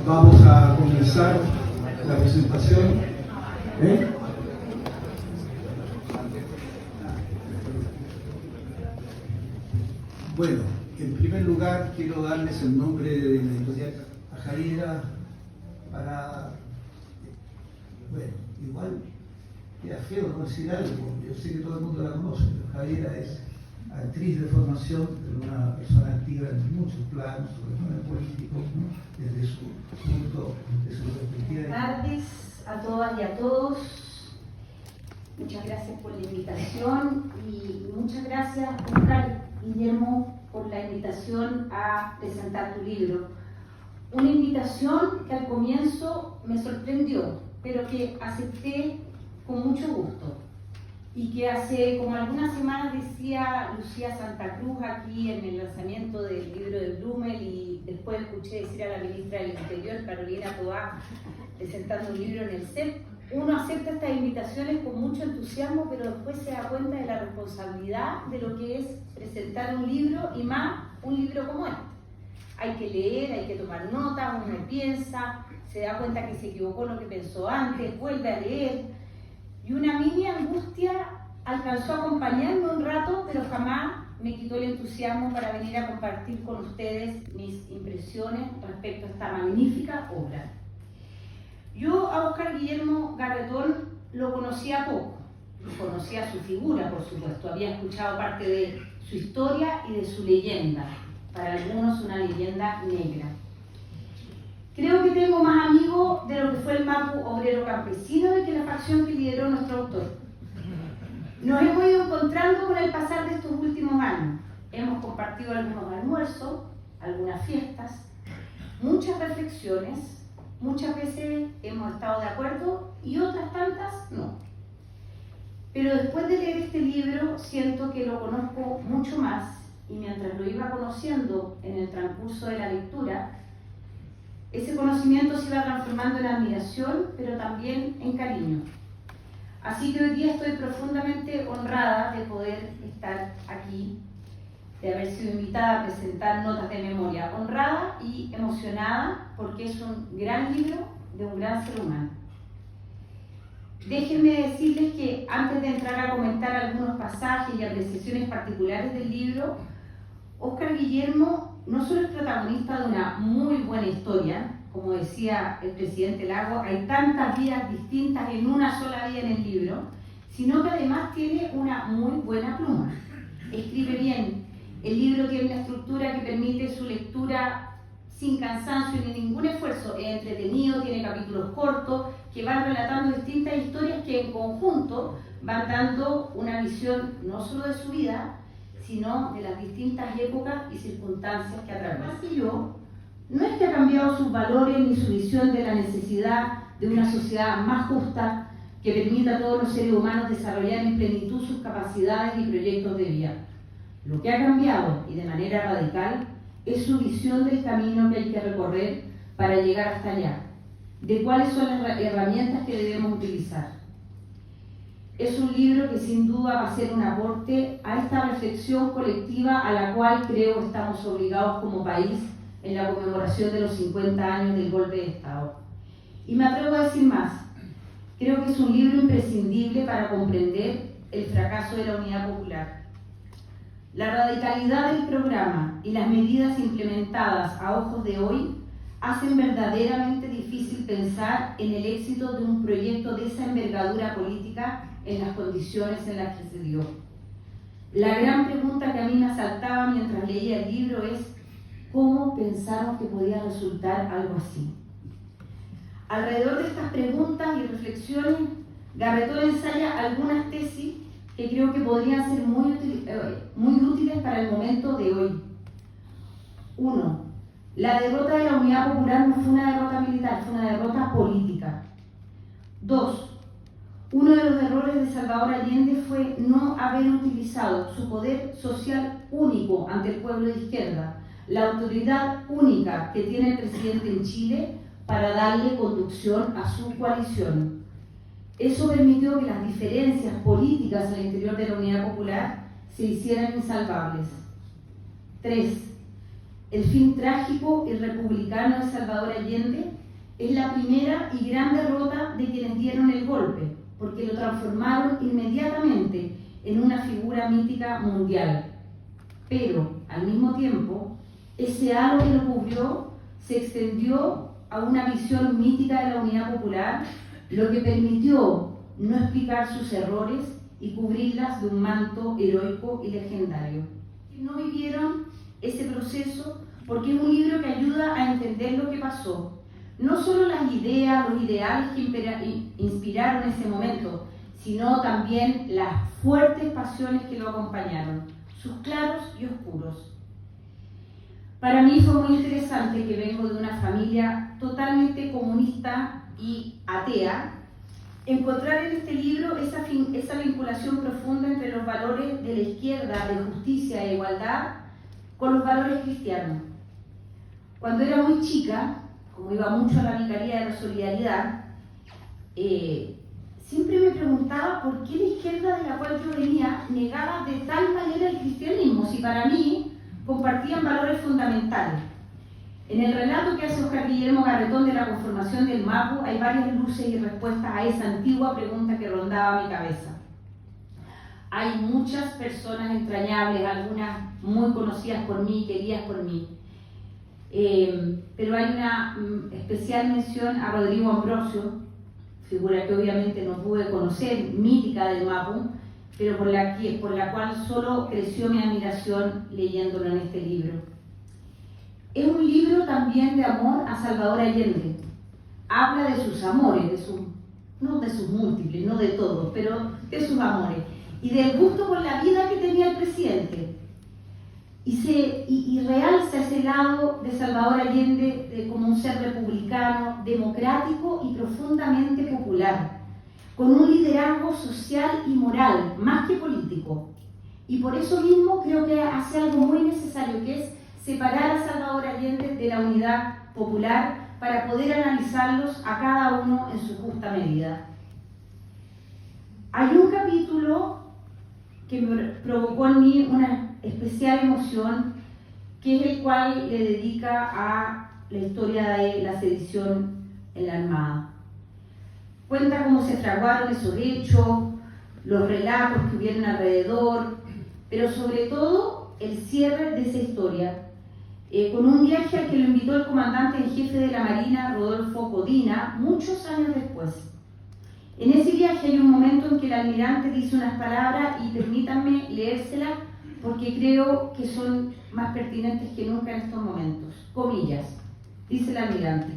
Vamos a comenzar la presentación. Bueno, en primer lugar quiero darles el nombre de la editorial Javiera para... Bueno, igual queda feo no decir algo, yo sé que todo el mundo la conoce, pero Javiera es actriz de formación, pero una persona activa en muchos planos, sobre todo en el político, ¿no? Desde su punto, desde su perspectiva. Buenas tardes a todas y a todos. Muchas gracias por la invitación y muchas gracias, Oscar Guillermo, por la invitación a presentar tu libro. Una invitación que al comienzo me sorprendió, pero que acepté con mucho gusto. Y que hace como algunas semanas decía Lucía Santa Cruz aquí en el lanzamiento del libro de Blumel, y después escuché decir a la ministra del Interior, Carolina Toá, presentando un libro en el CEP. Uno acepta estas invitaciones con mucho entusiasmo, pero después se da cuenta de la responsabilidad de lo que es presentar un libro, y más un libro como este. Hay que leer, hay que tomar notas, uno piensa, se da cuenta que se equivocó en lo que pensó antes, vuelve a leer. Y una mini angustia alcanzó a acompañarme un rato, pero jamás me quitó el entusiasmo para venir a compartir con ustedes mis impresiones respecto a esta magnífica obra. Yo a Oscar Guillermo Garretón lo conocía poco, conocía su figura, por supuesto, había escuchado parte de su historia y de su leyenda, para algunos una leyenda negra. Creo que tengo más amigos de lo que fue el Mapu obrero campesino de que la facción que lideró nuestro autor. Nos hemos ido encontrando con el pasar de estos últimos años. Hemos compartido algunos almuerzos, algunas fiestas, muchas reflexiones. Muchas veces hemos estado de acuerdo y otras tantas no. Pero después de leer este libro siento que lo conozco mucho más, y mientras lo iba conociendo en el transcurso de la lectura, ese conocimiento se iba transformando en admiración, pero también en cariño. Así que hoy día estoy profundamente honrada de poder estar aquí, de haber sido invitada a presentar Notas de Memoria. Honrada y emocionada porque es un gran libro de un gran ser humano. Déjenme decirles que antes de entrar a comentar algunos pasajes y apreciaciones particulares del libro, Oscar Guillermo no solo es protagonista de una muy buena historia, como decía el presidente Lago, hay tantas vidas distintas en una sola vida en el libro, sino que además tiene una muy buena pluma. Escribe bien. El libro tiene una estructura que permite su lectura sin cansancio ni ningún esfuerzo. Es entretenido, tiene capítulos cortos que van relatando distintas historias que en conjunto van dando una visión no solo de su vida, sino de las distintas épocas y circunstancias que atraviesa. Y yo, no es que ha cambiado sus valores ni su visión de la necesidad de una sociedad más justa que permita a todos los seres humanos desarrollar en plenitud sus capacidades y proyectos de vida. Lo que ha cambiado, y de manera radical, es su visión del camino que hay que recorrer para llegar hasta allá, de cuáles son las herramientas que debemos utilizar. Es un libro que sin duda va a ser un aporte a esta reflexión colectiva a la cual creo estamos obligados como país en la conmemoración de los 50 años del golpe de Estado. Y me atrevo a decir más, creo que es un libro imprescindible para comprender el fracaso de la Unidad Popular. La radicalidad del programa y las medidas implementadas a ojos de hoy hacen verdaderamente difícil pensar en el éxito de un proyecto de esa envergadura política en las condiciones en las que se dio. La gran pregunta que a mí me asaltaba mientras leía el libro es ¿cómo pensaron que podía resultar algo así? Alrededor de estas preguntas y reflexiones, Garretón ensaya algunas tesis que creo que podrían ser muy útiles para el momento de hoy. 1. La derrota de la Unidad Popular no fue una derrota militar, fue una derrota política. 2. Uno de los errores de Salvador Allende fue no haber utilizado su poder social único ante el pueblo de izquierda, la autoridad única que tiene el presidente en Chile para darle conducción a su coalición. Eso permitió que las diferencias políticas al interior de la Unidad Popular se hicieran insalvables. 3. el fin trágico y republicano de Salvador Allende, es la primera y gran derrota de quienes dieron el golpe, porque lo transformaron inmediatamente en una figura mítica mundial. Pero, al mismo tiempo, ese halo que lo cubrió se extendió a una visión mítica de la unidad popular, lo que permitió no explicar sus errores y cubrirlas de un manto heroico y legendario. No vivieron ese proceso porque es un libro que ayuda a entender lo que pasó, no solo las ideas, los ideales que inspiraron ese momento, sino también las fuertes pasiones que lo acompañaron, sus claros y oscuros. Para mí fue muy interesante, que vengo de una familia totalmente comunista y atea, encontrar en este libro esa vinculación profunda entre los valores de la izquierda, de justicia e igualdad, con los valores cristianos. Cuando era muy chica, como iba mucho a la Vicaría de la Solidaridad, siempre me preguntaba por qué la izquierda de la cual yo venía negaba de tal manera el cristianismo, si para mí compartían valores fundamentales. En el relato que hace Óscar Guillermo Garretón de la conformación del MAPU hay varias luces y respuestas a esa antigua pregunta que rondaba mi cabeza. Hay muchas personas entrañables, algunas muy conocidas por mí, queridas por mí, pero hay una especial mención a Rodrigo Ambrosio, figura que obviamente no pude conocer, mítica del MAPU, pero por la cual solo creció mi admiración leyéndolo en este libro. Es un libro también de amor a Salvador Allende. Habla de sus amores, no de sus múltiples, no de todos, pero de sus amores, y del gusto por la vida que tenía el presidente. Y realza ese lado de Salvador Allende como un ser republicano, democrático y profundamente popular, con un liderazgo social y moral, más que político. Y por eso mismo creo que hace algo muy necesario, que es separar a Salvador Allende de la unidad popular para poder analizarlos a cada uno en su justa medida. Hay un capítulo que me provocó en mí una especial emoción, que es el cual le dedica a la historia de la sedición en la Armada. Cuenta cómo se fraguaron esos hechos, los relatos que hubieron alrededor, pero sobre todo el cierre de esa historia, con un viaje al que lo invitó el comandante en jefe de la Marina, Rodolfo Codina, muchos años después. En ese viaje hay un momento en que el almirante dice unas palabras, y permítanme leérselas porque creo que son más pertinentes que nunca en estos momentos. Comillas, dice el almirante: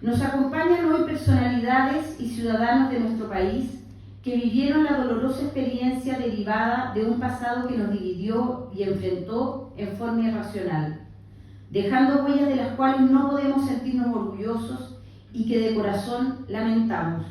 nos acompañan hoy personalidades y ciudadanos de nuestro país que vivieron la dolorosa experiencia derivada de un pasado que nos dividió y enfrentó en forma irracional, dejando huellas de las cuales no podemos sentirnos orgullosos y que de corazón lamentamos.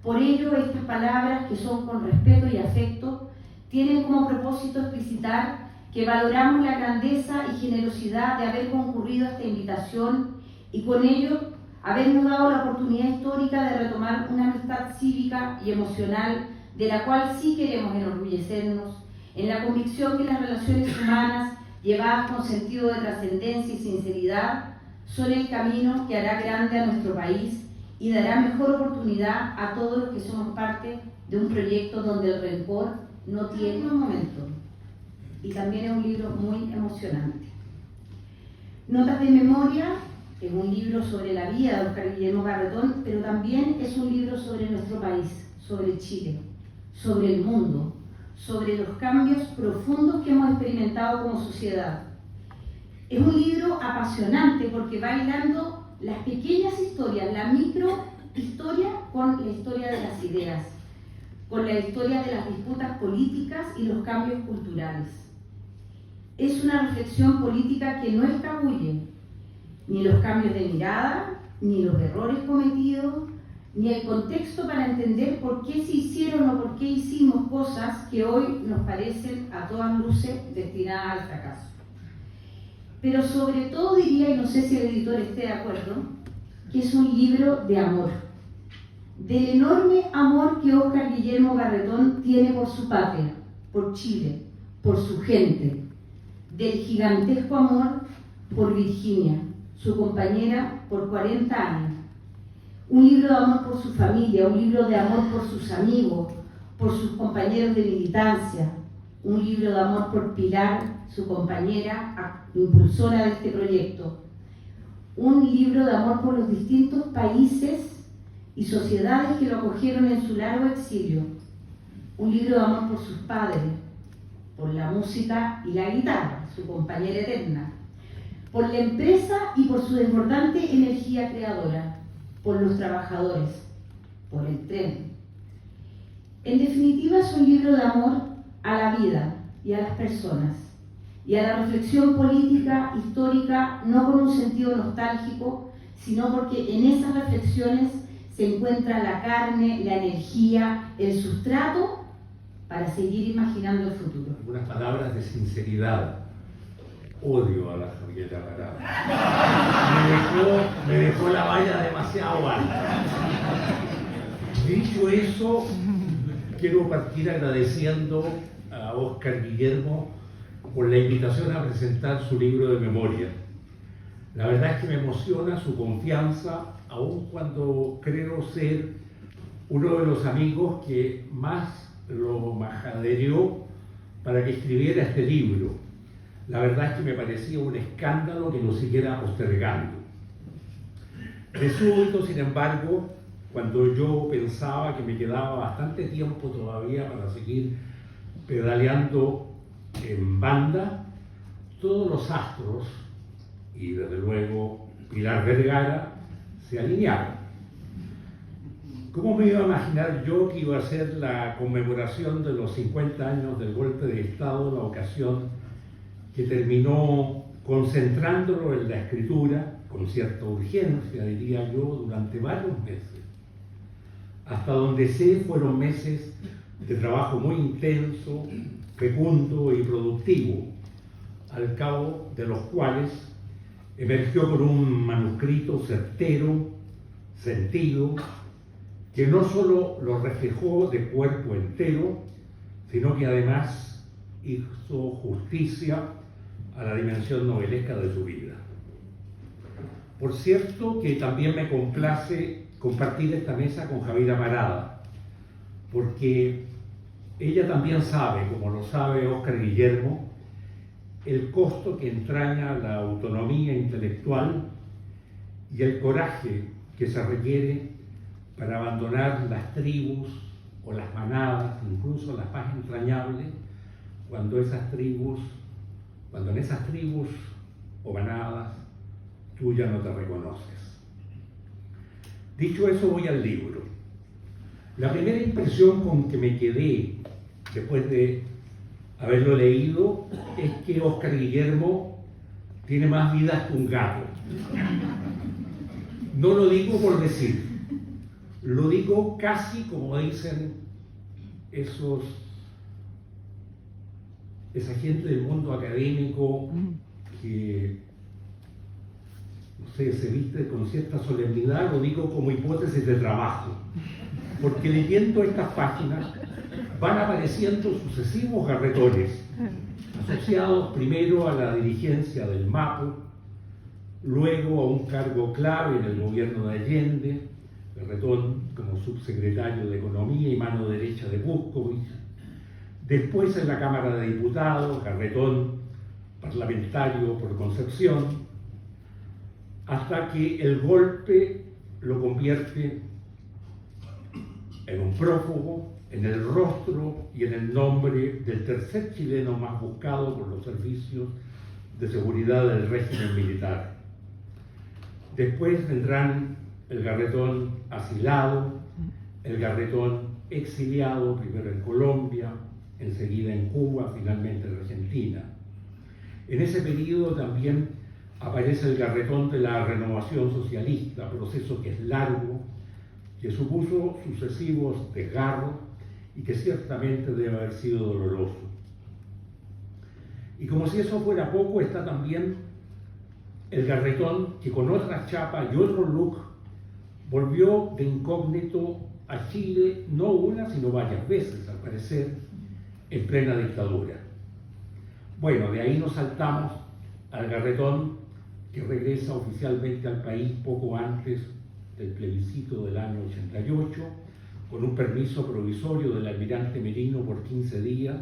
Por ello, estas palabras, que son con respeto y afecto, tienen como propósito explicitar que valoramos la grandeza y generosidad de haber concurrido a esta invitación y con ello habernos dado la oportunidad histórica de retomar una amistad cívica y emocional de la cual sí queremos enorgullecernos, en la convicción que las relaciones humanas llevadas con sentido de trascendencia y sinceridad son el camino que hará grande a nuestro país y dará mejor oportunidad a todos los que somos parte de un proyecto donde el rencor no tiene un momento. Y también es un libro muy emocionante. Notas de memoria es un libro sobre la vida de Óscar Guillermo Garretón, pero también es un libro sobre nuestro país, sobre Chile, sobre el mundo, sobre los cambios profundos que hemos experimentado como sociedad. Es un libro apasionante porque va hilando las pequeñas historias, la microhistoria con la historia de las ideas, con la historia de las disputas políticas y los cambios culturales. Es una reflexión política que no escabulle ni los cambios de mirada, ni los errores cometidos, ni el contexto para entender por qué se hicieron o por qué hicimos cosas que hoy nos parecen a todas luces destinadas al fracaso. Pero sobre todo diría, y no sé si el editor esté de acuerdo, que es un libro de amor, del enorme amor que Óscar Guillermo Garretón tiene por su patria, por Chile, por su gente, del gigantesco amor por Virginia, su compañera por 40 años. Un libro de amor por su familia, un libro de amor por sus amigos, por sus compañeros de militancia, un libro de amor por Pilar, su compañera impulsora de este proyecto, un libro de amor por los distintos países y sociedades que lo acogieron en su largo exilio, un libro de amor por sus padres, por la música y la guitarra, su compañera eterna, por la empresa y por su desbordante energía creadora, por los trabajadores, por el tren. En definitiva, es un libro de amor a la vida y a las personas, y a la reflexión política, histórica, no con un sentido nostálgico, sino porque en esas reflexiones se encuentra la carne, la energía, el sustrato para seguir imaginando el futuro. Algunas palabras de sinceridad. Odio a la Javiera Parada. Me dejó la valla demasiado alta. Dicho eso, quiero partir agradeciendo a Óscar Guillermo por la invitación a presentar su libro de memoria. La verdad es que me emociona su confianza, aun cuando creo ser uno de los amigos que más lo majadereó para que escribiera este libro. La verdad es que me parecía un escándalo que lo siguiera postergando. De súbito, sin embargo, cuando yo pensaba que me quedaba bastante tiempo todavía para seguir pedaleando en banda, todos los astros, y desde luego Pilar Vergara, se alinearon. ¿Cómo me iba a imaginar yo que iba a ser la conmemoración de los 50 años del golpe de Estado, la ocasión que terminó concentrándolo en la escritura, con cierta urgencia, diría yo, durante varios meses? Hasta donde sé, fueron meses de trabajo muy intenso, fecundo y productivo, al cabo de los cuales emergió con un manuscrito certero, sentido, que no solo lo reflejó de cuerpo entero, sino que además hizo justicia a la dimensión novelesca de su vida. Por cierto, que también me complace compartir esta mesa con Javiera Parada, porque ella también sabe, como lo sabe Óscar Guillermo, el costo que entraña la autonomía intelectual y el coraje que se requiere para abandonar las tribus o las manadas, incluso las más entrañables, cuando en esas tribus o manadas tú ya no te reconoces. Dicho eso, voy al libro. La primera impresión con que me quedé después de haberlo leído es que Óscar Guillermo tiene más vidas que un gato. No lo digo por decir, lo digo casi como dicen esa gente del mundo académico que, no sé, se viste con cierta solemnidad. Lo digo como hipótesis de trabajo, porque leyendo estas páginas van apareciendo sucesivos garretones, asociados primero a la dirigencia del MAPU, luego a un cargo clave en el gobierno de Allende, Garretón como subsecretario de Economía y mano derecha de Buscovich, después en la Cámara de Diputados, Garretón parlamentario por Concepción, hasta que el golpe lo convierte en un prófugo, en el rostro y en el nombre del tercer chileno más buscado por los servicios de seguridad del régimen militar. Después vendrán el Garretón asilado, el Garretón exiliado, primero en Colombia, enseguida en Cuba, finalmente en Argentina. En ese periodo también aparece el Garretón de la renovación socialista, proceso que es largo, que supuso sucesivos desgarros y que ciertamente debe haber sido doloroso. Y como si eso fuera poco, está también el Garretón que con otra chapa y otro look volvió de incógnito a Chile, no una sino varias veces, al parecer, en plena dictadura. Bueno, de ahí nos saltamos al Garretón que regresa oficialmente al país poco antes del plebiscito del año 88, con un permiso provisorio del almirante Merino por 15 días,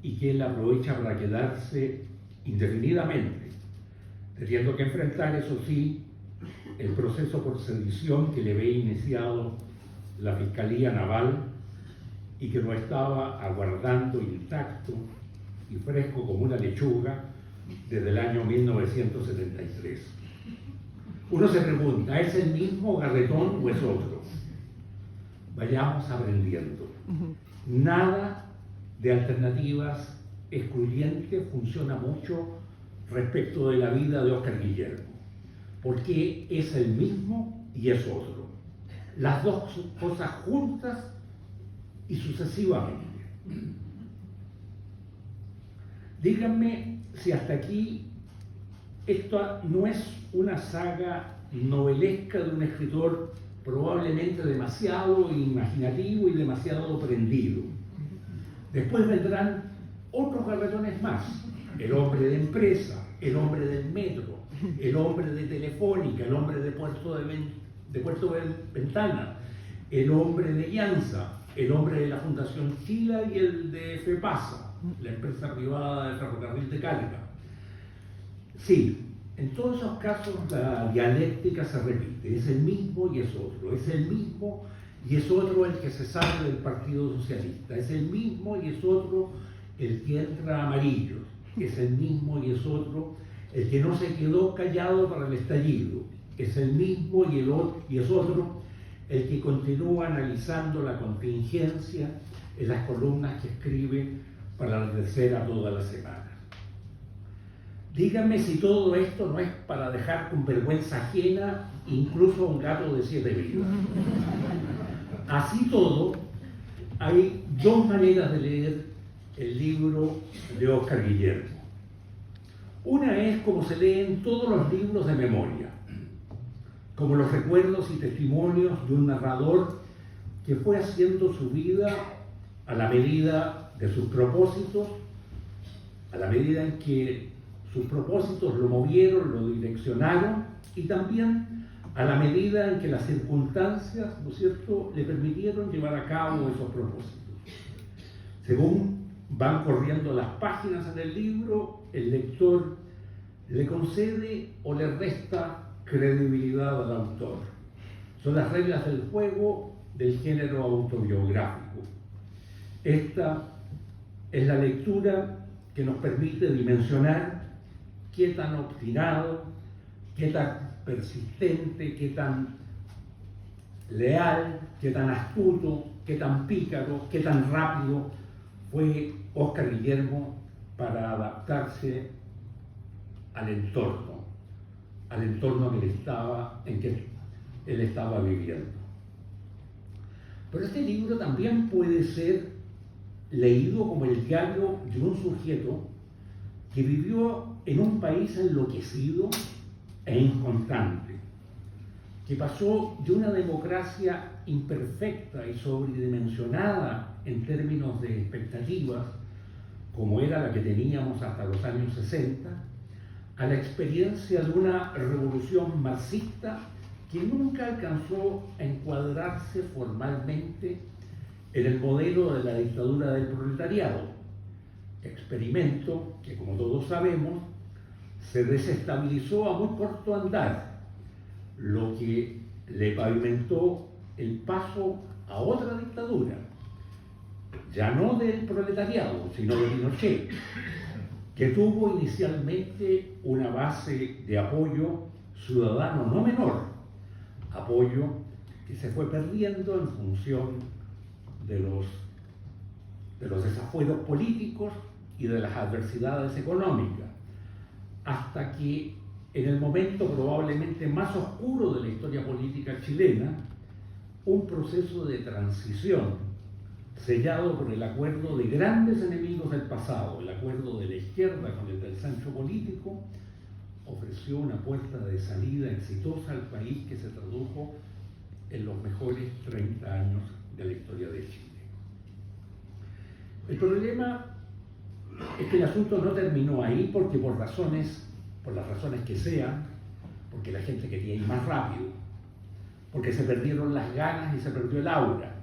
y que él aprovecha para quedarse indefinidamente, teniendo que enfrentar, eso sí, el proceso por sedición que le ve iniciado la Fiscalía Naval y que lo estaba aguardando intacto y fresco como una lechuga desde el año 1973. Uno se pregunta, ¿es el mismo Garretón o es otro? Vayamos aprendiendo. Nada de alternativas excluyentes funciona mucho respecto de la vida de Óscar Guillermo, porque es el mismo y es otro. Las dos cosas juntas y sucesivamente. Díganme si hasta aquí esto no es una saga novelesca de un escritor probablemente demasiado imaginativo y demasiado prendido. Después vendrán otros Garretones más: el hombre de empresa, el hombre del metro, el hombre de Telefónica, el hombre de Puerto Ventana, el hombre de Llanza, el hombre de la Fundación Chila y el de FEPASA, la empresa privada del ferrocarril de Calca. Sí, en todos esos casos la dialéctica se repite, es el mismo y es otro, es el mismo y es otro el que se sale del Partido Socialista, es el mismo y es otro el que entra amarillo, es el mismo y es otro el que no se quedó callado para el estallido, es el mismo y es otro el que continúa analizando la contingencia en las columnas que escribe para la tercera toda la semana. Díganme si todo esto no es para dejar con vergüenza ajena incluso a un gato de 7 vidas. Así todo, hay dos maneras de leer el libro de Óscar Guillermo. Una es como se leen todos los libros de memoria, como los recuerdos y testimonios de un narrador que fue haciendo su vida a la medida de sus propósitos, a la medida en que sus propósitos lo movieron, lo direccionaron, y también a la medida en que las circunstancias, ¿no es cierto?, le permitieron llevar a cabo esos propósitos. Según van corriendo las páginas en el libro, el lector le concede o le resta credibilidad al autor. Son las reglas del juego del género autobiográfico. Esta es la lectura que nos permite dimensionar qué tan obstinado, qué tan persistente, qué tan leal, qué tan astuto, qué tan pícaro, qué tan rápido fue Óscar Guillermo para adaptarse al entorno en que él estaba viviendo. Pero este libro también puede ser leído como el diario de un sujeto que vivió en un país enloquecido e inconstante, que pasó de una democracia imperfecta y sobredimensionada en términos de expectativas, como era la que teníamos hasta los años 60, a la experiencia de una revolución marxista que nunca alcanzó a encuadrarse formalmente en el modelo de la dictadura del proletariado, experimento que, como todos sabemos, se desestabilizó a muy corto andar, lo que le pavimentó el paso a otra dictadura, ya no del proletariado, sino de Pinochet, que tuvo inicialmente una base de apoyo ciudadano no menor, apoyo que se fue perdiendo en función de los desafueros políticos y de las adversidades económicas, hasta que en el momento probablemente más oscuro de la historia política chilena, un proceso de transición sellado por el acuerdo de grandes enemigos del pasado, el acuerdo de la izquierda con el del Sancho político, ofreció una puerta de salida exitosa al país que se tradujo en los mejores 30 años de la historia de Chile. El problema es que el asunto no terminó ahí porque por las razones que sean, porque la gente quería ir más rápido, porque se perdieron las ganas y se perdió el aura,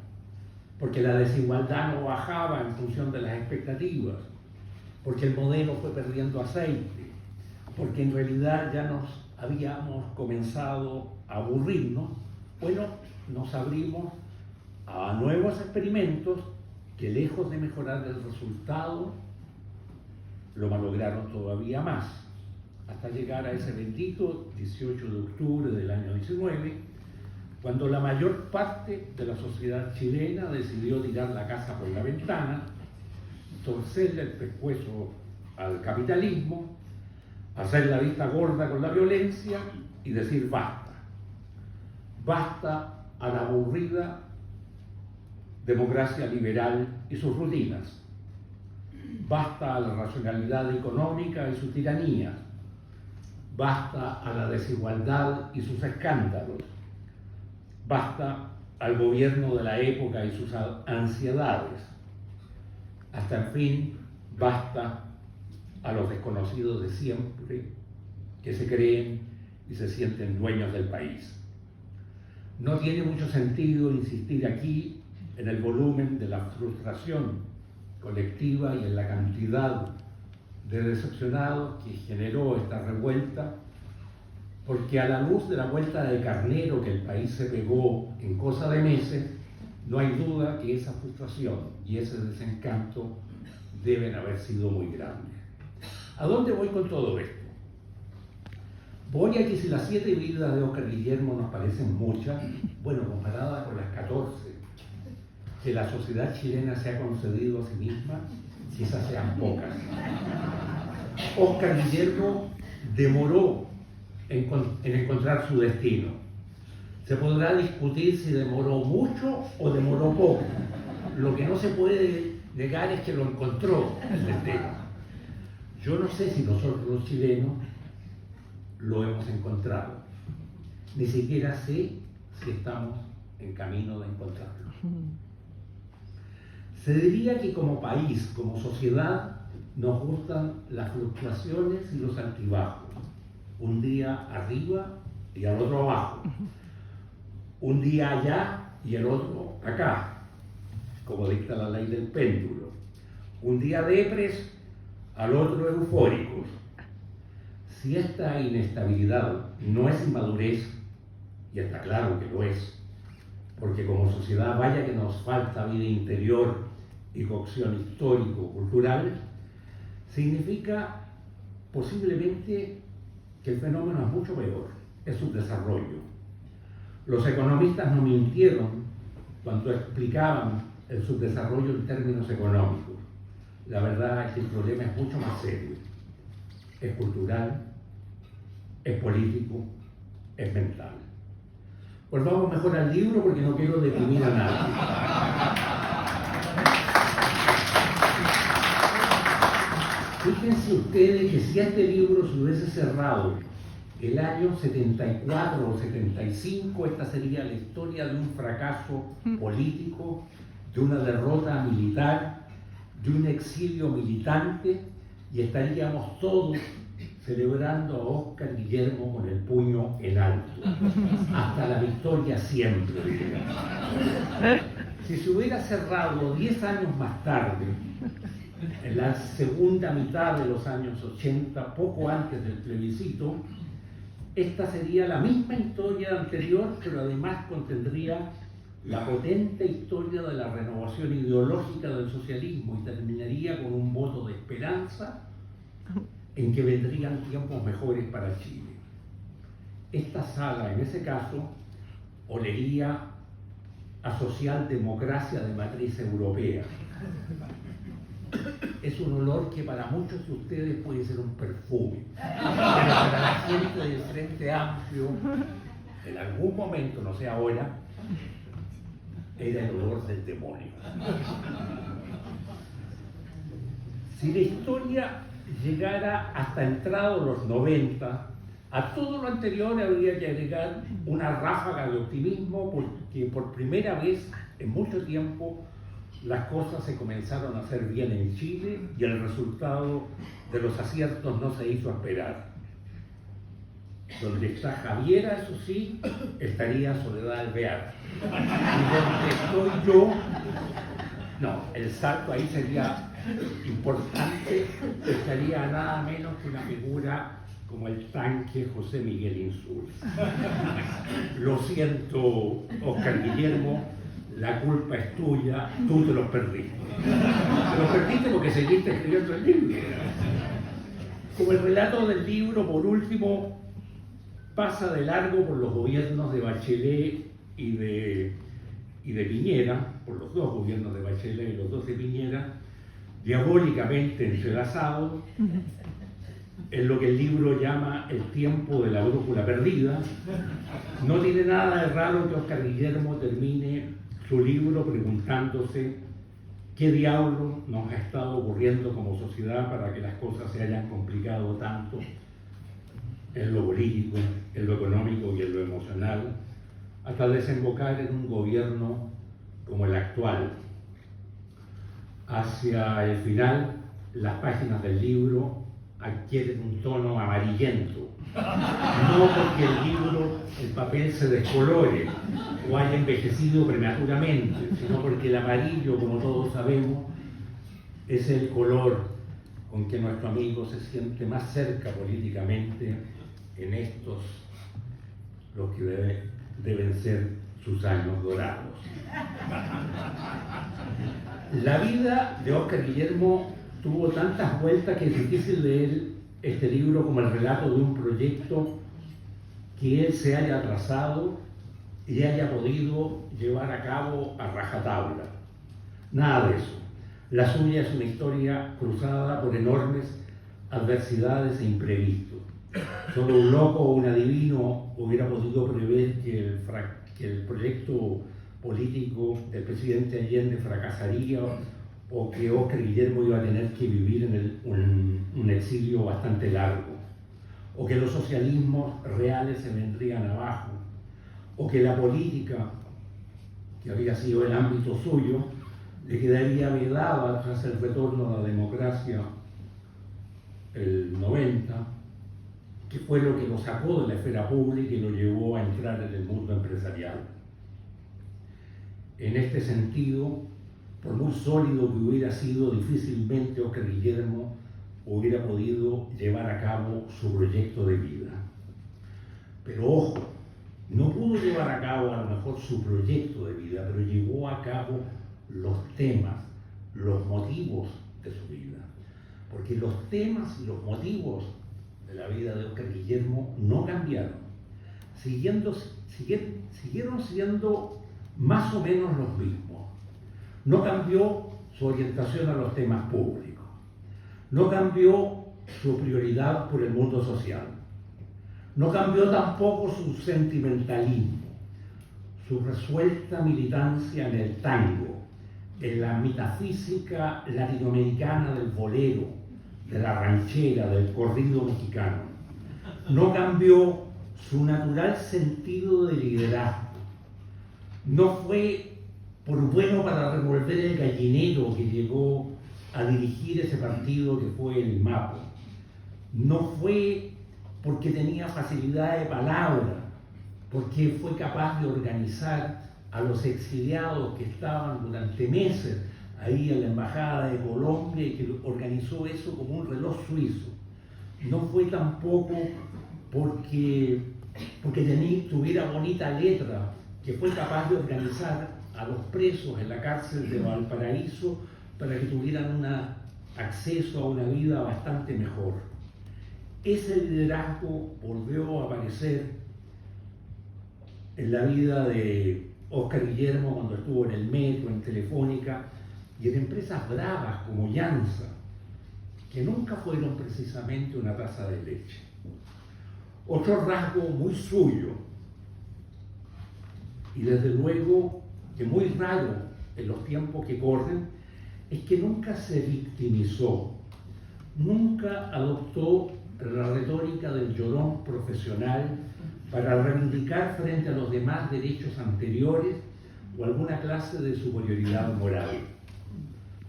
porque la desigualdad no bajaba en función de las expectativas, porque el modelo fue perdiendo aceite, porque en realidad ya nos habíamos comenzado a aburrirnos. Bueno, nos abrimos a nuevos experimentos que, lejos de mejorar el resultado, lo malograron todavía más, hasta llegar a ese bendito 18 de octubre del año 19, cuando la mayor parte de la sociedad chilena decidió tirar la casa por la ventana, torcerle el pescuezo al capitalismo, hacer la vista gorda con la violencia y decir basta. Basta a la aburrida democracia liberal y sus rutinas. Basta a la racionalidad económica y su tiranía. Basta a la desigualdad y sus escándalos. Basta al gobierno de la época y sus ansiedades. Hasta en fin, basta a los desconocidos de siempre que se creen y se sienten dueños del país. No tiene mucho sentido insistir aquí en el volumen de la frustración colectiva y en la cantidad de decepcionados que generó esta revuelta, porque a la luz de la vuelta de carnero que el país se pegó en cosa de meses, no hay duda que esa frustración y ese desencanto deben haber sido muy grandes. ¿A dónde voy con todo esto? Voy a que si las 7 vidas de Óscar Guillermo nos parecen muchas, bueno, comparadas con las 14 que la sociedad chilena se ha concedido a sí misma, quizás sean pocas. Óscar Guillermo demoró en encontrar su destino. Se podrá discutir si demoró mucho o demoró poco. Lo que no se puede negar es que lo encontró el destino. Yo no sé si nosotros los chilenos lo hemos encontrado. Ni siquiera sé si estamos en camino de encontrarlo. Se diría que como país, como sociedad, nos gustan las fluctuaciones y los altibajos. Un día arriba y al otro abajo. Un día allá y el otro acá, como dicta la ley del péndulo. Un día depres, al otro eufóricos. Si esta inestabilidad no es inmadurez, y está claro que lo es, porque como sociedad vaya que nos falta vida interior y cocción histórico-cultural, significa posiblemente que el fenómeno es mucho peor, es su desarrollo. Los economistas no mintieron cuando explicaban el subdesarrollo en términos económicos. La verdad es que el problema es mucho más serio. Es cultural, es político, es mental. Pues vamos mejor al libro porque no quiero deprimir a nadie. Fíjense ustedes que si este libro se hubiese cerrado el año 74 o 75, esta sería la historia de un fracaso político, de una derrota militar, de un exilio militante, y estaríamos todos celebrando a Óscar Guillermo con el puño en alto. Hasta la victoria siempre. Si se hubiera cerrado 10 años más tarde, en la segunda mitad de los años 80, poco antes del plebiscito, esta sería la misma historia anterior, pero además contendría la potente historia de la renovación ideológica del socialismo y terminaría con un voto de esperanza en que vendrían tiempos mejores para Chile. Esta sala, en ese caso, olería a socialdemocracia de matriz europea. Es un olor que para muchos de ustedes puede ser un perfume, pero para la gente del Frente Amplio, en algún momento, no sé ahora, era el olor del demonio. Si la historia llegara hasta entrados los 90, a todo lo anterior habría que agregar una ráfaga de optimismo, porque por primera vez en mucho tiempo las cosas se comenzaron a hacer bien en Chile y el resultado de los aciertos no se hizo esperar. Donde está Javiera, eso sí, estaría Soledad Alvear. Y donde estoy yo, no, el salto ahí sería importante, estaría nada menos que una figura como el tanque José Miguel Insulza. Lo siento, Óscar Guillermo, la culpa es tuya, tú te los perdiste. Te los perdiste porque seguiste escribiendo el libro. Como el relato del libro, por último, pasa de largo por los gobiernos de Bachelet y de Piñera, por los dos gobiernos de Bachelet y los dos de Piñera, diabólicamente entrelazados, en lo que el libro llama el tiempo de la brújula perdida. No tiene nada de raro que Óscar Guillermo termine su libro preguntándose qué diablo nos ha estado ocurriendo como sociedad para que las cosas se hayan complicado tanto en lo político, en lo económico y en lo emocional, hasta desembocar en un gobierno como el actual. Hacia el final, las páginas del libro adquieren un tono amarillento, no porque el libro, el papel se descolore o haya envejecido prematuramente, sino porque el amarillo, como todos sabemos, es el color con que nuestro amigo se siente más cerca políticamente en estos, los que deben ser sus años dorados. La vida de Óscar Guillermo tuvo tantas vueltas que es difícil leer este libro como el relato de un proyecto que él se haya trazado y haya podido llevar a cabo a rajatabla. Nada de eso. La suya es una historia cruzada por enormes adversidades e imprevistos. Solo un loco o un adivino hubiera podido prever que el proyecto político del presidente Allende fracasaría o que Óscar Guillermo iba a tener que vivir en un exilio bastante largo, o que los socialismos reales se vendrían abajo, o que la política, que había sido el ámbito suyo, le quedaría vedada tras el retorno a la democracia el 90, que fue lo que lo sacó de la esfera pública y lo llevó a entrar en el mundo empresarial. En este sentido, por muy sólido que hubiera sido, difícilmente Óscar Guillermo hubiera podido llevar a cabo su proyecto de vida. Pero ojo, no pudo llevar a cabo a lo mejor su proyecto de vida, pero llevó a cabo los temas, los motivos de su vida. Porque los temas y los motivos de la vida de Óscar Guillermo no cambiaron. Siguieron siendo más o menos los mismos. No cambió su orientación a los temas públicos. No cambió su prioridad por el mundo social. No cambió tampoco su sentimentalismo, su resuelta militancia en el tango, en la metafísica latinoamericana del bolero, de la ranchera, del corrido mexicano. No cambió su natural sentido de liderazgo. No fue por bueno para revolver el gallinero que llegó a dirigir ese partido que fue el MAPO. No fue porque tenía facilidad de palabra, porque fue capaz de organizar a los exiliados que estaban durante meses ahí en la Embajada de Colombia y que organizó eso como un reloj suizo. No fue tampoco porque tuviera bonita letra, que fue capaz de organizar a los presos en la cárcel de Valparaíso para que tuvieran un acceso a una vida bastante mejor. Ese liderazgo volvió a aparecer en la vida de Óscar Guillermo cuando estuvo en el Metro, en Telefónica y en empresas bravas como Llanza, que nunca fueron precisamente una taza de leche. Otro rasgo muy suyo, y desde luego que muy raro en los tiempos que corren, es que nunca se victimizó, nunca adoptó la retórica del llorón profesional para reivindicar frente a los demás derechos anteriores o alguna clase de superioridad moral.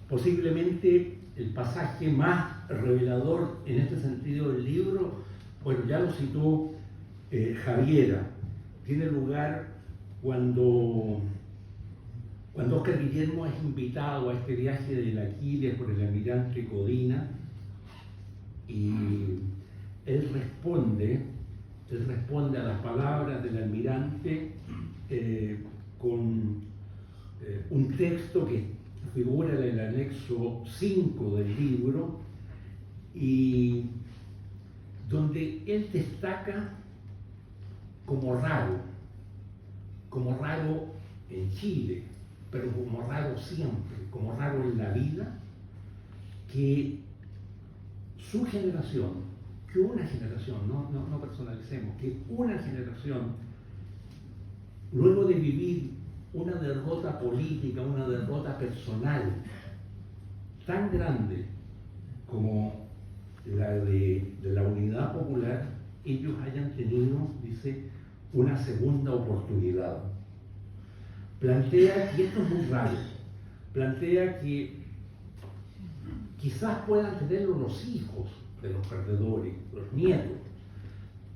Posiblemente el pasaje más revelador en este sentido del libro, bueno, ya lo citó Javiera tiene lugar cuando Óscar Guillermo es invitado a este viaje del Aquiles por el almirante Codina, y él responde a las palabras del almirante con un texto que figura en el anexo 5 del libro, y donde él destaca como raro en Chile, pero como raro siempre, como raro en la vida, que su generación, que una generación, no personalicemos, que una generación, luego de vivir una derrota política, una derrota personal tan grande como la de la Unidad Popular, ellos hayan tenido, dice, una segunda oportunidad. Plantea, y esto es muy raro, plantea que quizás puedan tenerlo los hijos de los perdedores, los nietos,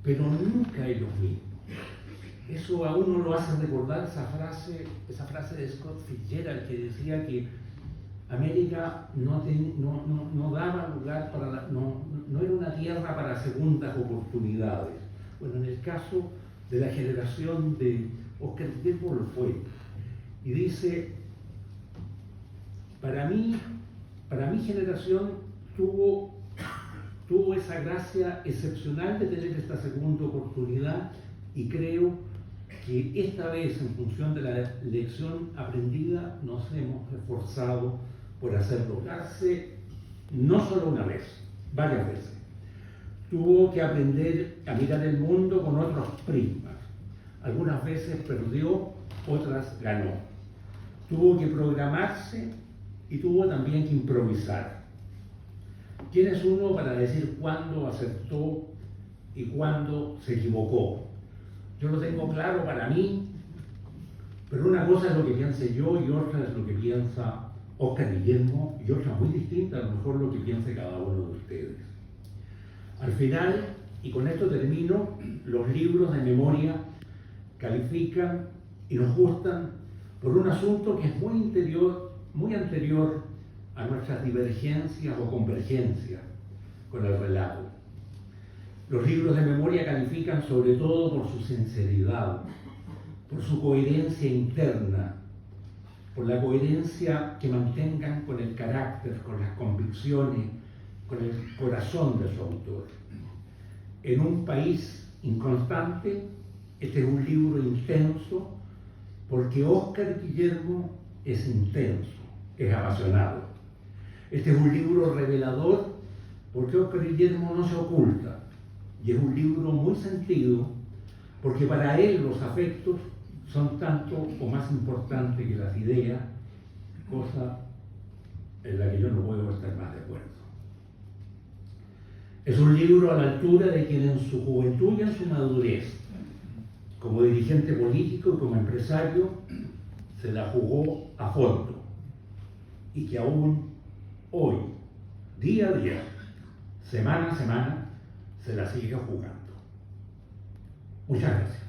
pero nunca ellos mismos. Eso a uno lo hace recordar esa frase de Scott Fitzgerald, que decía que América no daba lugar para no era una tierra para segundas oportunidades. Bueno, en el caso de la generación de Óscar Guillermo lo fue. Y dice, para mi generación tuvo esa gracia excepcional de tener esta segunda oportunidad, y creo que esta vez, en función de la lección aprendida, nos hemos esforzado por hacerlo. Darse no solo una vez, varias veces. Tuvo que aprender a mirar el mundo con otros prismas. Algunas veces perdió, otras ganó. Tuvo que programarse y tuvo también que improvisar. ¿Quién es uno para decir cuándo acertó y cuándo se equivocó? Yo lo tengo claro para mí, pero una cosa es lo que piense yo y otra es lo que piensa Óscar Guillermo, y otra muy distinta a lo mejor lo que piense cada uno de ustedes. Al final, y con esto termino, los libros de memoria califican y nos gustan por un asunto que es muy anterior a nuestras divergencias o convergencias con el relato. Los libros de memoria califican sobre todo por su sinceridad, por su coherencia interna, por la coherencia que mantengan con el carácter, con las convicciones, con el corazón de su autor. En un país inconstante, este es un libro intenso, porque Óscar Guillermo es intenso, es apasionado. Este es un libro revelador, porque Óscar Guillermo no se oculta, y es un libro muy sentido, porque para él los afectos son tanto o más importantes que las ideas, cosa en la que yo no puedo estar más de acuerdo. Es un libro a la altura de quien en su juventud y en su madurez, como dirigente político y como empresario, se la jugó a fondo, y que aún hoy, día a día, semana a semana, se la sigue jugando. Muchas gracias.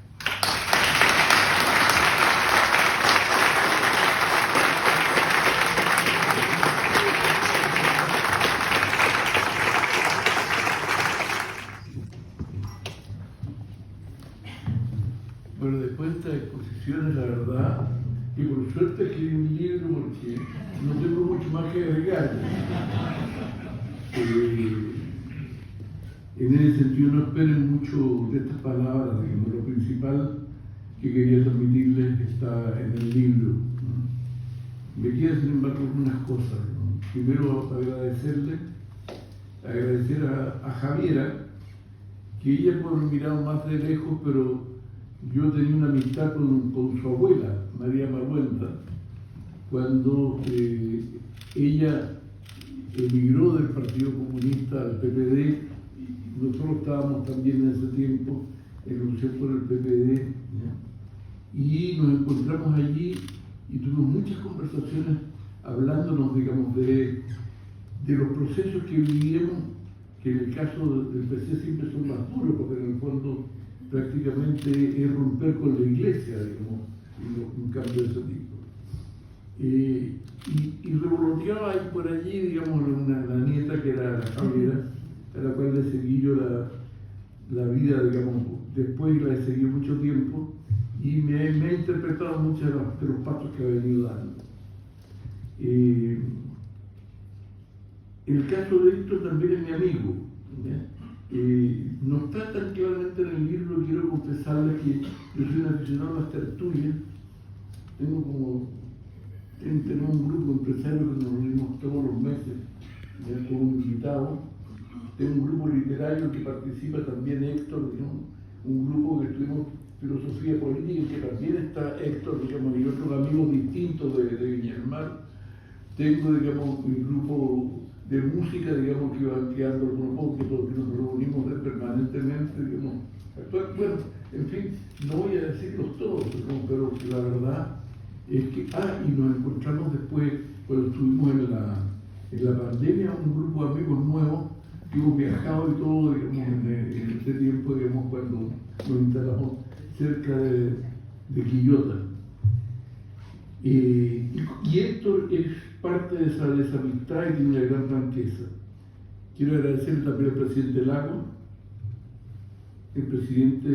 Bueno, después de estas exposiciones, la verdad, y por suerte escribí un libro porque no tengo mucho más que agregar. En ese sentido, no esperen mucho de estas palabras, digamos, lo principal que quería transmitirles está en el libro, ¿no? Me queda, sin embargo, algunas cosas, ¿no? Primero, agradecer a Javiera, que ella puede haber mirado más de lejos, pero yo tenía una amistad con su abuela, María Maruenda, cuando ella emigró del Partido Comunista al PPD. Nosotros estábamos también en ese tiempo en lucha por el PPD, ¿ya? Y nos encontramos allí y tuvimos muchas conversaciones hablándonos, digamos, de los procesos que vivíamos, que en el caso del PC siempre son más duros, porque en el fondo prácticamente es romper con la iglesia, digamos, un cambio de ese tipo. Y revoloteaba ahí por allí, digamos, la nieta que era la Javiera, a la cual le seguí yo la vida, digamos, después la he seguido mucho tiempo y me ha interpretado muchos de los pasos que ha venido dando. El caso de Héctor también es mi amigo. No está tan claramente en el libro, quiero confesarles que yo soy un aficionado a las tertulias. Tenemos un grupo de empresarios que nos reunimos todos los meses, ya, con un invitado. Tengo un grupo literario que participa también Héctor, digamos, un grupo que estudiamos filosofía política en que también está Héctor, digamos, y otros amigos distintos de Viña del Mar. Tengo, digamos, un grupo de música, digamos, que van quedando algunos pocos, que nos reunimos permanentemente, digamos. Bueno, en fin, no voy a decirlos todos, digamos, pero la verdad es que, y nos encontramos después, cuando estuvimos en la pandemia, un grupo de amigos nuevos que hemos viajado y todo, digamos, en este tiempo, digamos, cuando nos instalamos cerca de Quillota. Y Héctor es parte de esa amistad y tiene una gran franqueza. Quiero agradecer también al presidente Lago, el presidente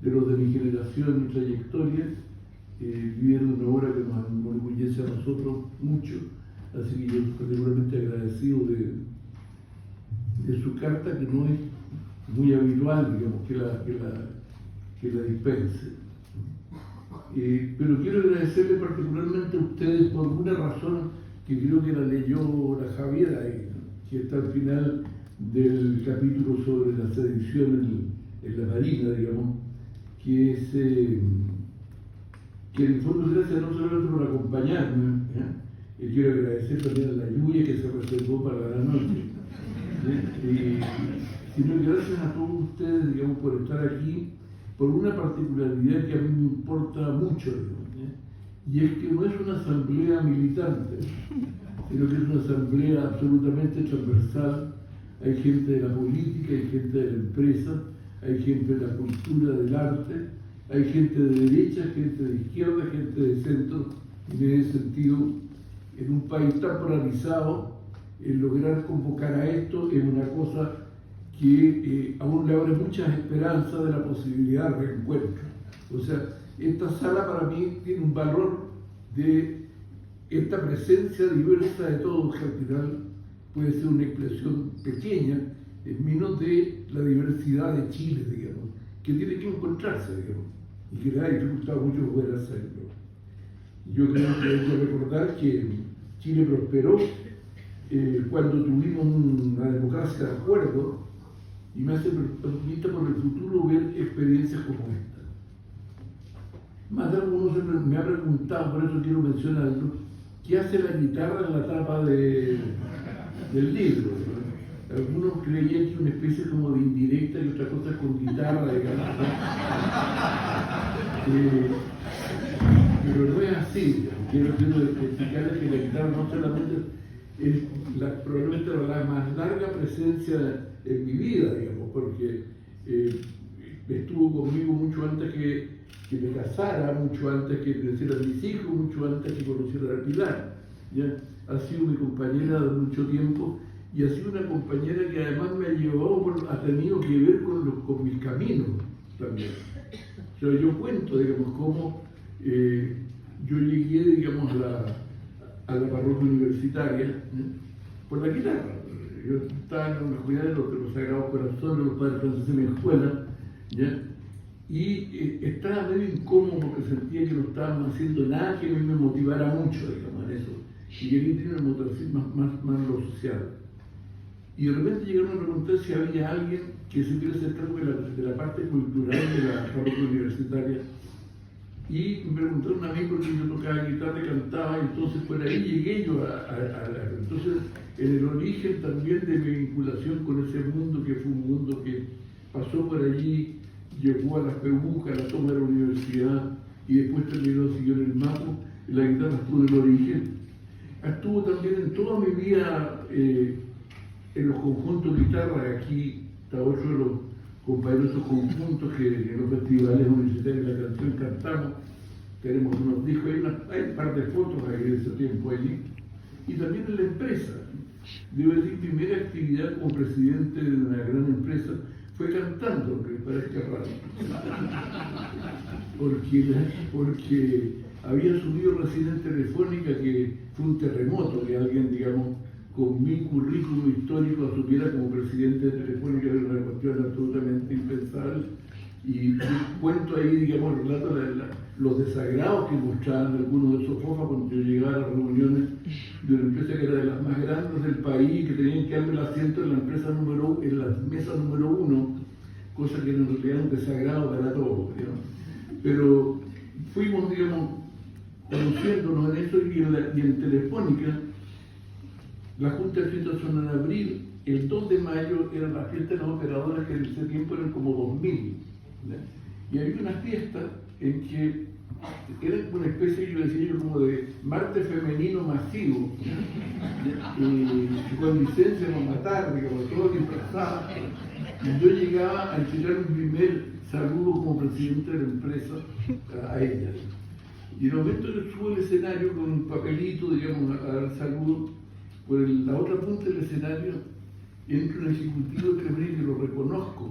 de los de mi generación, mi trayectoria, viviendo una obra que nos enorgullece a nosotros mucho, así que yo particularmente agradecido de su carta, que no es muy habitual, digamos, que la dispense. Pero quiero agradecerle particularmente a ustedes por una razón que creo que la leyó la Javiera, que está al final del capítulo sobre la sedición en la Marina, digamos, que es que en el fondo gracias no solamente por acompañarme, quiero agradecer también a la lluvia que se reservó para la noche, sino que gracias a todos ustedes, digamos, por estar aquí, por una particularidad que a mí me importa mucho, y es que no es una asamblea militante, sino que es una asamblea absolutamente transversal. Hay gente de la política, hay gente de la empresa, hay gente de la cultura, del arte, hay gente de derecha, gente de izquierda, gente de centro, y en ese sentido, en un país tan polarizado, el lograr convocar a esto es una cosa que aún le abre muchas esperanzas de la posibilidad de reencuentro. O sea, esta sala para mí tiene un valor de esta presencia diversa de todos, que al final puede ser una expresión pequeña, en menos de la diversidad de Chile, digamos, que tiene que encontrarse, digamos, y que le ha dificultado mucho poder hacerlo. Yo creo que hay que recordar que Chile prosperó cuando tuvimos una democracia de acuerdo, y me hace optimista por el futuro ver experiencias como esta. Más de algunos me ha preguntado, por eso quiero mencionarlo, ¿qué hace la guitarra en la tapa del libro? Algunos creían que una especie como de indirecta y otra cosa con guitarra, digamos. Pero no es así, digamos. Quiero explicarles que la guitarra no solamente es probablemente la más larga presencia en mi vida, digamos, porque estuvo conmigo mucho antes que me casara, mucho antes que crecieran mis hijos, mucho antes que conociera a Pilar. ¿Ya? Ha sido mi compañera de mucho tiempo y ha sido una compañera que además me ha llevado, ha tenido que ver con mis caminos también. O sea, yo cuento, digamos, cómo yo llegué, digamos, a la parroquia universitaria por la guitarra. Yo estaba en la comunidad de los Sagrados Corazones, los padres franceses en mi escuela, ¿ya? Y estaba medio incómodo porque sentía que no estábamos haciendo nada que a mí me motivara mucho, digamos, en eso. Y quería tener una motivación más lo social. Y de repente llegaron a preguntar si había alguien que se quiera hacer cargo de la parte cultural de la parroquia universitaria. Y me preguntaron a mí porque yo tocaba guitarra y cantaba, y entonces por ahí llegué yo entonces, en el origen también de mi vinculación con ese mundo, que fue un mundo que pasó por allí, llegó a las Pebucas, a la toma de la universidad, y después siguió en el Mapo, la guitarra estuvo en el origen. Estuvo también en toda mi vida en los conjuntos de guitarra. Aquí está otro de los compañeros de esos conjuntos que en los festivales universitarios de la canción cantamos, tenemos unos discos, hay un par de fotos de ese tiempo allí, y también en la empresa. Debo decir, mi primera actividad como presidente de una gran empresa fue cantando, aunque me parezca raro, porque había subido recién en Telefónica que fue un terremoto, que alguien, digamos, con mi currículum histórico asumiera como presidente de Telefónica, era una cuestión absolutamente impensable. Y cuento ahí, digamos, relato los desagrados que mostraban algunos de esos fofas cuando yo llegaba a las reuniones de una empresa que era de las más grandes del país, que tenían que darme el asiento en la empresa en la mesa número 1, cosa que en realidad era un desagrado para todos, digamos. Pero fuimos, digamos, conociéndonos en eso y en Telefónica. La Junta de Fiestas son en abril, el 2 de mayo era la fiesta de las operadoras, que en ese tiempo eran como 2000. ¿Ya? Y había una fiesta en que era una especie, yo decía yo, como de martes femenino masivo, y con licencia para matar, digamos, todo disfrazado. Y yo llegaba a entregar mi primer saludo como presidente de la empresa a ella. Y en el momento que subo al escenario con un papelito, digamos, a dar saludo, por la otra punta del escenario entra un ejecutivo de Telefónica que lo reconozco,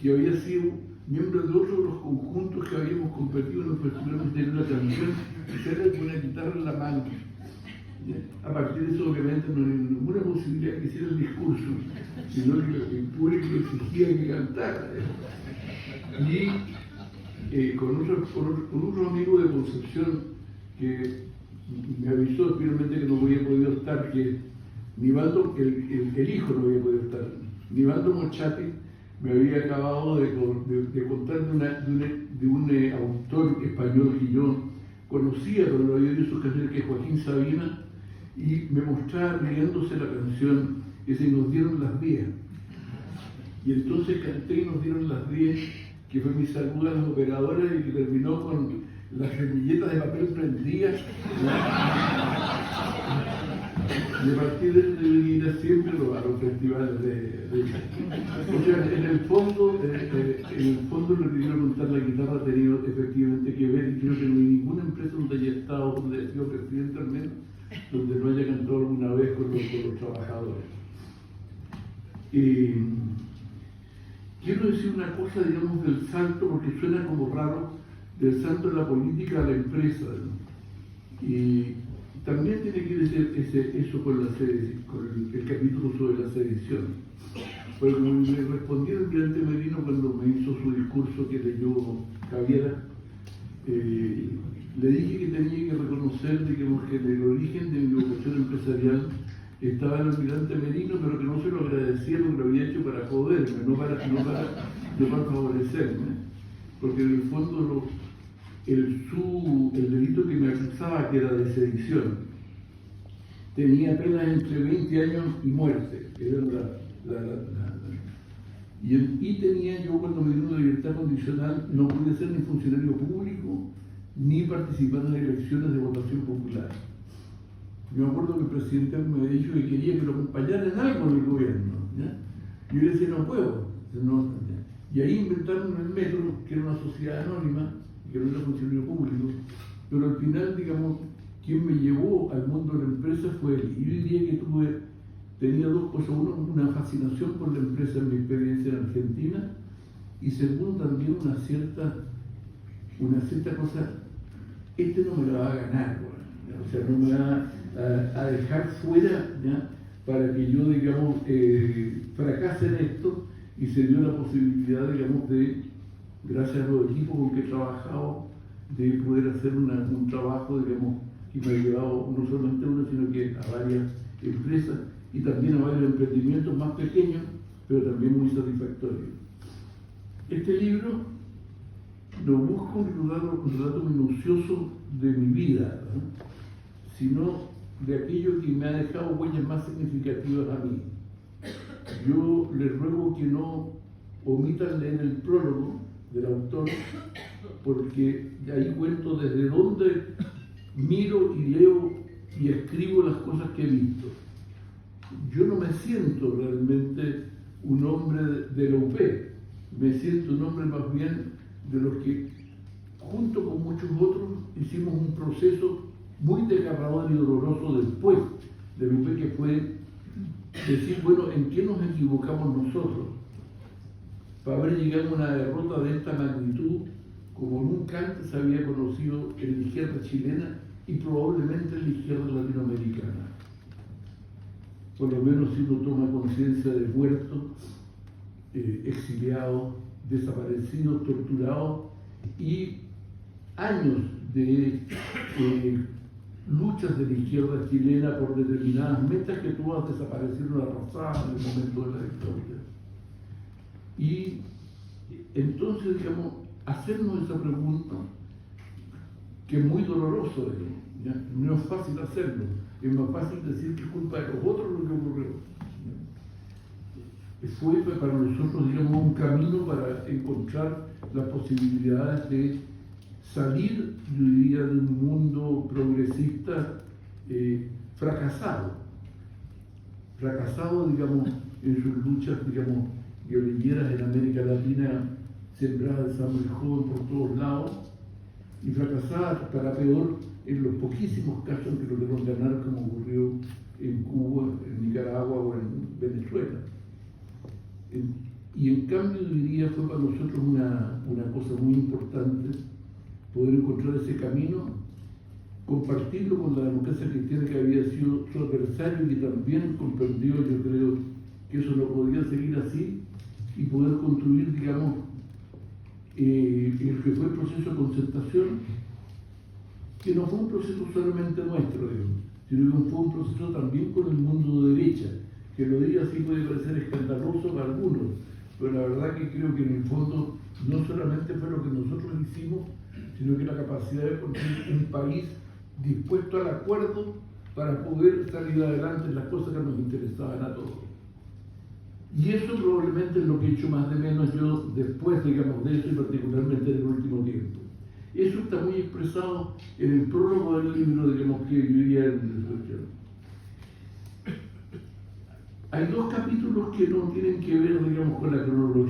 que había sido miembro de otro de los conjuntos que habíamos competido en los festivales de una canción, y se le pone a quitarle la mano. A partir de eso, obviamente, no hay ninguna posibilidad de que hiciera el discurso, sino que el público exigía que cantara. Y con otro amigo de Concepción que me avisó finalmente que no había podido estar, que Nivaldo, el hijo no había podido estar. Nivaldo Mochati me había acabado de contar de un autor español que yo conocía, pero lo había oído sus canciones, que es Joaquín Sabina, y me mostraba riéndose la canción, que se nos dieron las 10. Y entonces canté y nos dieron las 10, que fue mi saludo a las operadoras y que terminó con las servilletas de papel prendidas. Y a partir de eso deben ir siempre a los festivales O sea, en el fondo lo que quiero contar, la guitarra ha tenido efectivamente que ver, y creo que no hay ninguna empresa donde haya estado, donde haya sido presidente al menos, donde no haya cantado alguna vez con los trabajadores. Quiero decir una cosa, digamos, del salto, porque suena como raro, del salto de la política a la empresa, ¿no? Y también tiene que ver eso con el capítulo sobre la sedición. Porque como me respondió el presidente Merino cuando me hizo su discurso que leyó Javiera, le dije que tenía que reconocer, digamos, que en el origen de mi vocación empresarial estaba el almirante Merino, pero que no se lo agradecía lo que lo había hecho para joderme, no para favorecerme. Porque en el fondo el delito que me acusaba, que era de sedición, tenía penas entre 20 años y muerte. Y tenía yo, cuando me dieron la libertad condicional, no pude ser ni funcionario público ni participar en las elecciones de votación popular. Yo me acuerdo que el presidente me había dicho que quería que lo acompañara en algo del gobierno, ¿ya? Y yo le decía, no puedo. Y ahí inventaron el metro, que era una sociedad anónima, que no era funcionario público, pero al final, digamos, quien me llevó al mundo de la empresa fue él. Y yo diría que tenía dos cosas: uno, una fascinación por la empresa en mi experiencia en Argentina, y segundo, también una cierta cosa, no me la va a ganar, ¿no? O sea, no me va a dejar fuera, ¿ya? Para que yo, digamos, fracase en esto, y se dio la posibilidad, digamos, gracias a los equipos con que he trabajado, de poder hacer un trabajo, digamos, que me ha llevado no solamente a una, sino que a varias empresas y también a varios emprendimientos más pequeños, pero también muy satisfactorios. Este libro no busca un relato minucioso de mi vida, ¿no? Sino de aquello que me ha dejado huellas más significativas a mí. Yo les ruego que no omitan leer el prólogo del autor, porque ahí cuento desde dónde miro y leo y escribo las cosas que he visto. Yo no me siento realmente un hombre de la UP, me siento un hombre más bien de los que, junto con muchos otros, hicimos un proceso muy desgarrador y doloroso después de lo que fue decir, bueno, ¿en qué nos equivocamos nosotros? Para haber llegado a una derrota de esta magnitud, como nunca antes había conocido en la izquierda chilena y probablemente en la izquierda latinoamericana. Por lo menos si uno toma conciencia de muertos, exiliados, desaparecidos, torturados y años de luchas de la izquierda chilena por determinadas metas que todas desaparecieron arrasadas en el momento de la victoria. Y entonces, digamos, hacernos esa pregunta, que es muy doloroso, ¿ya? No es fácil hacerlo, es más fácil decir que es culpa de los otros lo que ocurrió. Fue para nosotros, digamos, un camino para encontrar las posibilidades de salir, yo diría, de un mundo progresista fracasado, digamos, en sus luchas, digamos, guerrilleras en América Latina, sembradas de sangre joven por todos lados, y fracasadas para peor en los poquísimos casos en que lograron ganar, como ocurrió en Cuba, en Nicaragua o en Venezuela. Y en cambio, diría, fue para nosotros una cosa muy importante poder encontrar ese camino, compartirlo con la democracia cristiana que había sido su adversario y que también comprendió, yo creo, que eso no podía seguir así, y poder construir, digamos, el que fue el proceso de concertación, que no fue un proceso solamente nuestro, digamos, sino que fue un proceso también con el mundo de derecha, que lo diga así puede parecer escandaloso para algunos, pero la verdad que creo que en el fondo no solamente fue lo que nosotros hicimos, sino que la capacidad de construir un país dispuesto al acuerdo para poder salir adelante en las cosas que nos interesaban a todos. Y eso probablemente es lo que he hecho más de menos yo después, digamos, de eso y particularmente en el último tiempo. Eso está muy expresado en el prólogo del libro, digamos, que yo diría en la introducción. Hay dos capítulos que no tienen que ver, digamos, con la cronología.